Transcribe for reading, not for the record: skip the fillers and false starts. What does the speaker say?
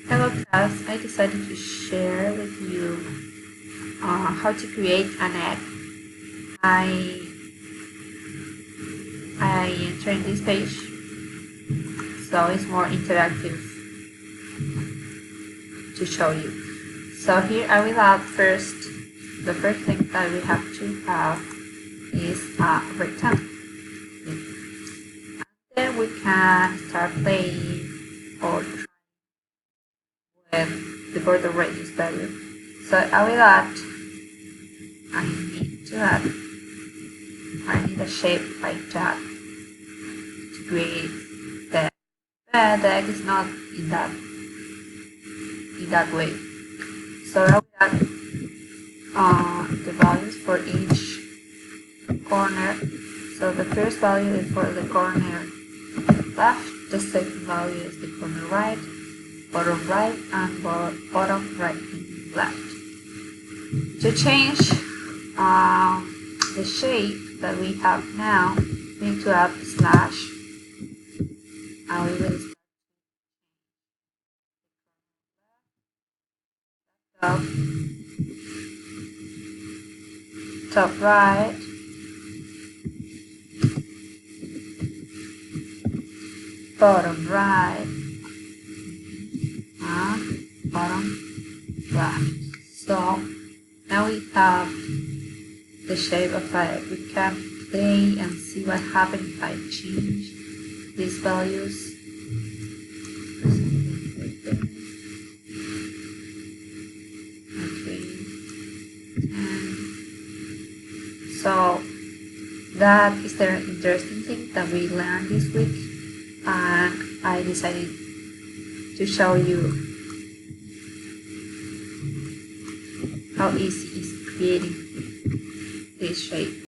Hello class, I decided to share with you how to create an egg. I enter this page so it's more interactive to show you. So here I will add the first thing that we have to have is a rectangle. And then we can start playing or try with the border radius value. So I need a shape like that to create the egg is not in that way. So I will add the values for each corner. So the first value is for the corner left, the second value is the corner right, bottom right, and bottom right and left. To change the shape that we have now, we need to add a slash, and we will start top right, bottom right, and bottom left. So now we have the shape of it. We can play and see what happens if I change these values. Okay. So that is the interesting thing that we learned this week, and I decided to show you how easy is creating this shape.